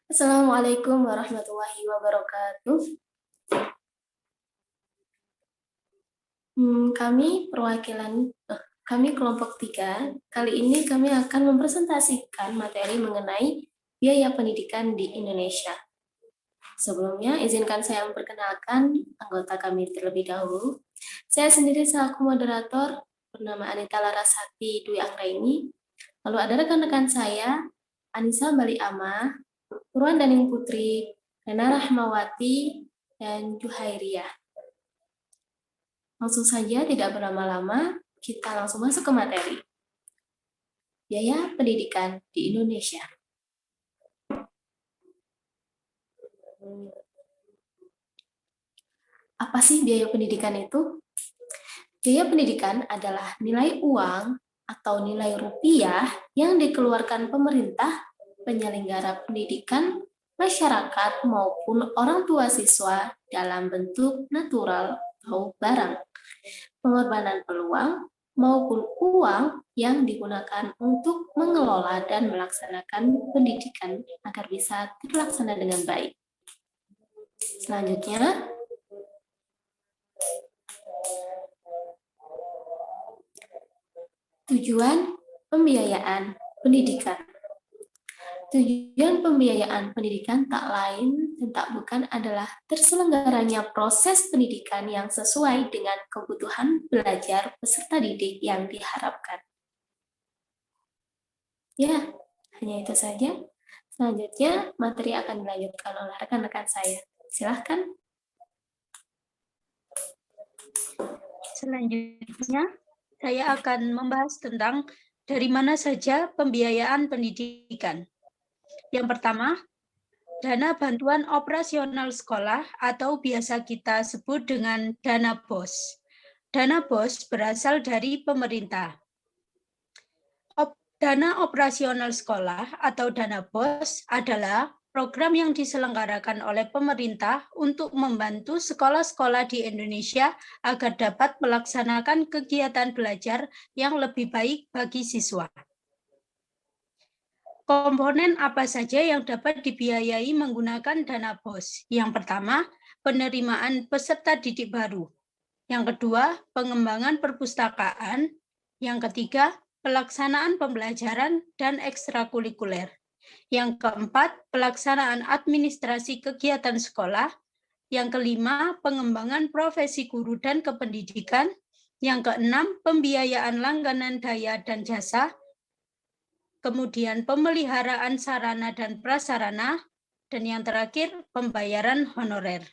Assalamualaikum warahmatullahi wabarakatuh. Kami kelompok 3. Kali ini kami akan mempresentasikan materi mengenai biaya pendidikan di Indonesia. Sebelumnya, izinkan saya memperkenalkan anggota kami terlebih dahulu. Saya sendiri selaku moderator bernama Anita Larasati Dwi Anggraini. Lalu ada rekan-rekan saya, Anissa Bali Amah, Purwan Daning Putri, Rena Rahmawati, dan Juhairiyah. Langsung saja, tidak berlama-lama, kita langsung masuk ke materi. Biaya pendidikan di Indonesia. Apa sih biaya pendidikan itu? Biaya pendidikan adalah nilai uang atau nilai rupiah yang dikeluarkan pemerintah, penyelenggara pendidikan, masyarakat, maupun orang tua siswa dalam bentuk natural atau barang, pengorbanan peluang, maupun uang yang digunakan untuk mengelola dan melaksanakan pendidikan agar bisa terlaksana dengan baik. Selanjutnya, tujuan pembiayaan pendidikan. Tujuan pembiayaan pendidikan tak lain dan tak bukan adalah terselenggaranya proses pendidikan yang sesuai dengan kebutuhan belajar peserta didik yang diharapkan. Ya, hanya itu saja. Selanjutnya, materi akan dilanjutkan oleh rekan-rekan saya. Silahkan. Selanjutnya, saya akan membahas tentang dari mana saja pembiayaan pendidikan. Yang pertama, dana bantuan operasional sekolah atau biasa kita sebut dengan dana BOS. Dana BOS berasal dari pemerintah. Dana operasional sekolah atau dana BOS adalah program yang diselenggarakan oleh pemerintah untuk membantu sekolah-sekolah di Indonesia agar dapat melaksanakan kegiatan belajar yang lebih baik bagi siswa. Komponen apa saja yang dapat dibiayai menggunakan dana BOS? Yang pertama, penerimaan peserta didik baru. Yang kedua, pengembangan perpustakaan. Yang ketiga, pelaksanaan pembelajaran dan ekstrakurikuler. Yang keempat, pelaksanaan administrasi kegiatan sekolah. Yang kelima, pengembangan profesi guru dan kependidikan. Yang keenam, pembiayaan langganan daya dan jasa. Kemudian pemeliharaan sarana dan prasarana, dan yang terakhir pembayaran honorer.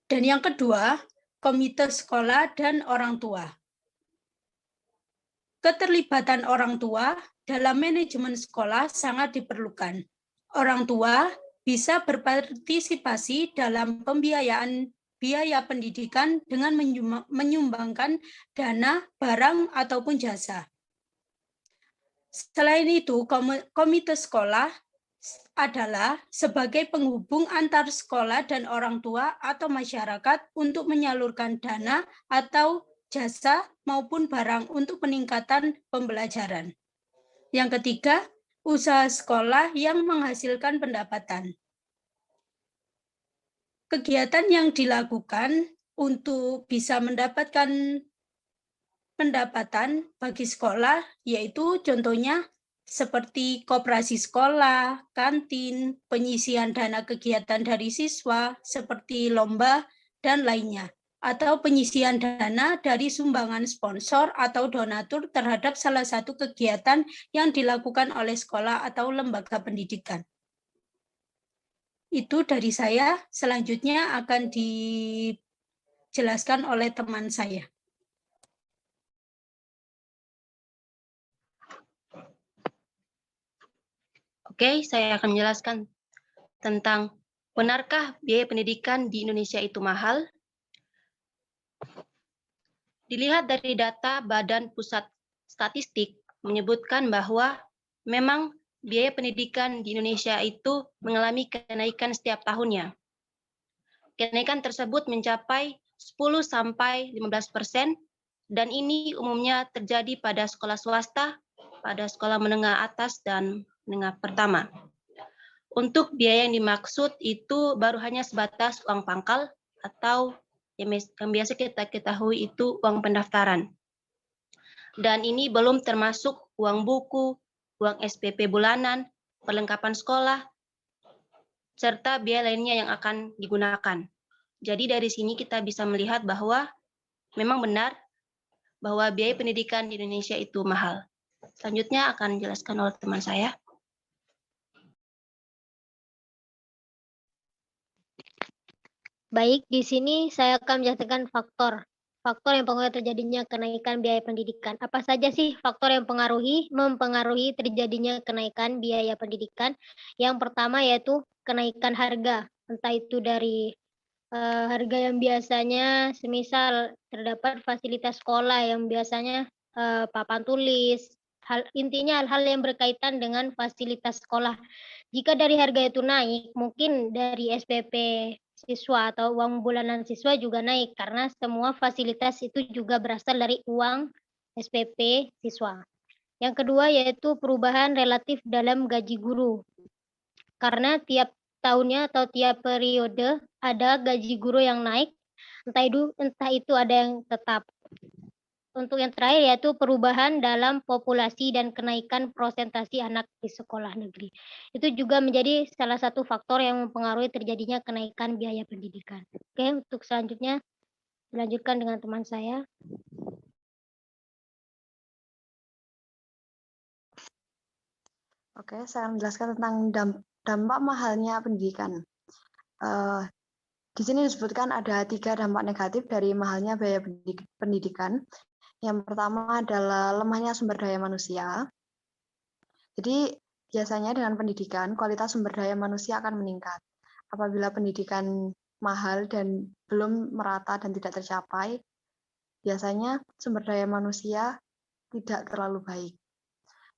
Dan yang kedua, komite sekolah dan orang tua. Keterlibatan orang tua dalam manajemen sekolah sangat diperlukan. Orang tua bisa berpartisipasi dalam pembiayaan biaya pendidikan dengan menyumbangkan dana, barang, ataupun jasa. Selain itu, komite sekolah adalah sebagai penghubung antar sekolah dan orang tua atau masyarakat untuk menyalurkan dana atau jasa maupun barang untuk peningkatan pembelajaran. Yang ketiga, usaha sekolah yang menghasilkan pendapatan. Kegiatan yang dilakukan untuk bisa mendapatkan pendapatan bagi sekolah, yaitu contohnya seperti koperasi sekolah, kantin, penyisian dana kegiatan dari siswa, seperti lomba, dan lainnya. Atau penyisian dana dari sumbangan sponsor atau donatur terhadap salah satu kegiatan yang dilakukan oleh sekolah atau lembaga pendidikan. Itu dari saya, selanjutnya akan dijelaskan oleh teman saya. Oke, saya akan menjelaskan tentang benarkah biaya pendidikan di Indonesia itu mahal? Dilihat dari data Badan Pusat Statistik menyebutkan bahwa memang biaya pendidikan di Indonesia itu mengalami kenaikan setiap tahunnya. Kenaikan tersebut mencapai 10-15%, dan ini umumnya terjadi pada sekolah swasta, pada sekolah menengah atas, dan menengah pertama. Untuk biaya yang dimaksud itu baru hanya sebatas uang pangkal atau yang biasa kita ketahui itu uang pendaftaran. Dan ini belum termasuk uang buku, uang SPP bulanan, perlengkapan sekolah, serta biaya lainnya yang akan digunakan. Jadi dari sini kita bisa melihat bahwa memang benar bahwa biaya pendidikan di Indonesia itu mahal. Selanjutnya akan dijelaskan oleh teman saya. Baik, di sini saya akan menjelaskan faktor yang mempengaruhi terjadinya kenaikan biaya pendidikan. Apa saja sih faktor yang mempengaruhi terjadinya kenaikan biaya pendidikan? Yang pertama yaitu kenaikan harga, entah itu dari harga yang biasanya semisal terdapat fasilitas sekolah yang biasanya papan tulis, intinya hal-hal yang berkaitan dengan fasilitas sekolah. Jika dari harga itu naik, mungkin dari SPP siswa atau uang bulanan siswa juga naik karena semua fasilitas itu juga berasal dari uang SPP siswa. Yang kedua yaitu perubahan relatif dalam gaji guru. Karena tiap tahunnya atau tiap periode ada gaji guru yang naik, entah itu ada yang tetap. Untuk yang terakhir yaitu perubahan dalam populasi dan kenaikan prosentasi anak di sekolah negeri. Itu juga menjadi salah satu faktor yang mempengaruhi terjadinya kenaikan biaya pendidikan. Oke, untuk selanjutnya dilanjutkan dengan teman saya. Oke, saya akan menjelaskan tentang dampak mahalnya pendidikan. Di sini disebutkan ada 3 dampak negatif dari mahalnya biaya pendidikan. Yang pertama adalah lemahnya sumber daya manusia. Jadi biasanya dengan pendidikan, kualitas sumber daya manusia akan meningkat. Apabila pendidikan mahal dan belum merata dan tidak tercapai, biasanya sumber daya manusia tidak terlalu baik.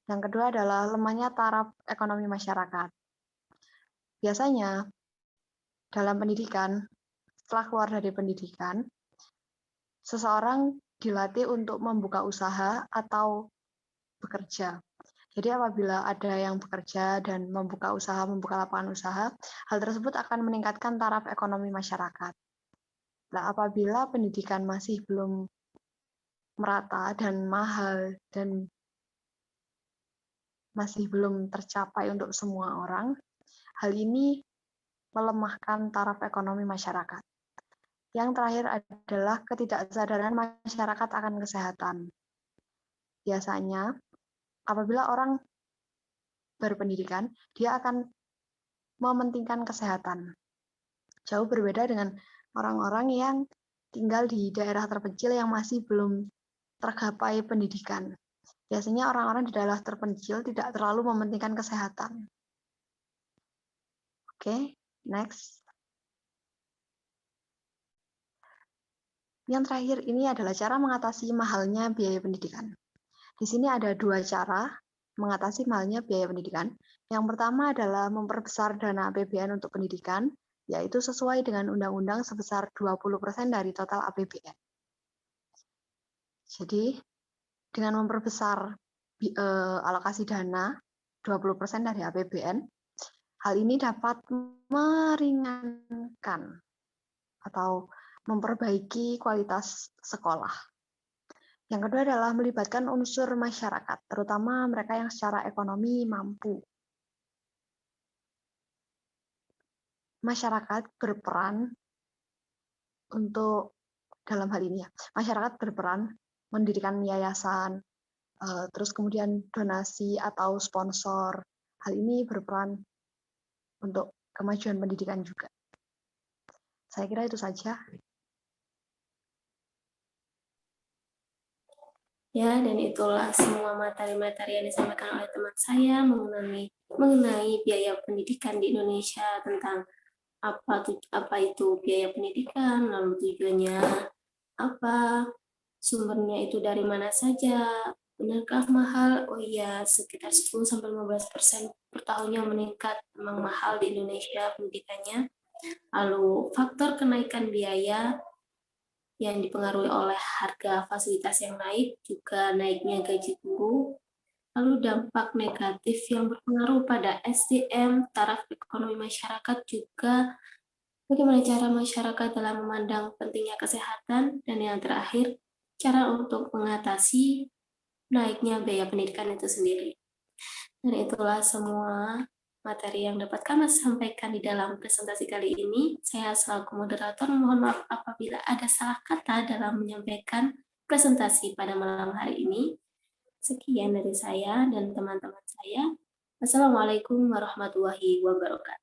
Yang kedua adalah lemahnya taraf ekonomi masyarakat. Biasanya dalam pendidikan, setelah keluar dari pendidikan, seseorang dilatih untuk membuka usaha atau bekerja. Jadi apabila ada yang bekerja dan membuka usaha, membuka lapangan usaha, hal tersebut akan meningkatkan taraf ekonomi masyarakat. Nah, apabila pendidikan masih belum merata dan mahal dan masih belum tercapai untuk semua orang, hal ini melemahkan taraf ekonomi masyarakat. Yang terakhir adalah ketidaksadaran masyarakat akan kesehatan. Biasanya, apabila orang berpendidikan, dia akan mementingkan kesehatan. Jauh berbeda dengan orang-orang yang tinggal di daerah terpencil yang masih belum tergapai pendidikan. Biasanya orang-orang di daerah terpencil tidak terlalu mementingkan kesehatan. Oke, next. Yang terakhir ini adalah cara mengatasi mahalnya biaya pendidikan. Di sini ada 2 cara mengatasi mahalnya biaya pendidikan. Yang pertama adalah memperbesar dana APBN untuk pendidikan, yaitu sesuai dengan undang-undang sebesar 20% dari total APBN. Jadi, dengan memperbesar alokasi dana 20% dari APBN, hal ini dapat meringankan atau memperbaiki kualitas sekolah. Yang kedua adalah melibatkan unsur masyarakat, terutama mereka yang secara ekonomi mampu. Masyarakat berperan untuk dalam hal ini ya. Masyarakat berperan mendirikan yayasan, terus kemudian donasi atau sponsor. Hal ini berperan untuk kemajuan pendidikan juga. Saya kira itu saja. Ya, dan itulah semua materi-materi yang disampaikan oleh teman saya mengenai biaya pendidikan di Indonesia, tentang apa itu biaya pendidikan, lalu tujuannya apa, sumbernya itu dari mana saja, benarkah mahal? Oh iya, sekitar 10-15% per tahunnya meningkat, memang mahal di Indonesia pendidikannya. Lalu faktor kenaikan biaya yang dipengaruhi oleh harga fasilitas yang naik, juga naiknya gaji guru, lalu dampak negatif yang berpengaruh pada SDM, taraf ekonomi masyarakat juga bagaimana cara masyarakat dalam memandang pentingnya kesehatan, dan yang terakhir, cara untuk mengatasi naiknya biaya pendidikan itu sendiri. Dan itulah semua materi yang dapat kami sampaikan di dalam presentasi kali ini. Saya selaku moderator mohon maaf apabila ada salah kata dalam menyampaikan presentasi pada malam hari ini. Sekian dari saya dan teman-teman saya. Wassalamualaikum warahmatullahi wabarakatuh.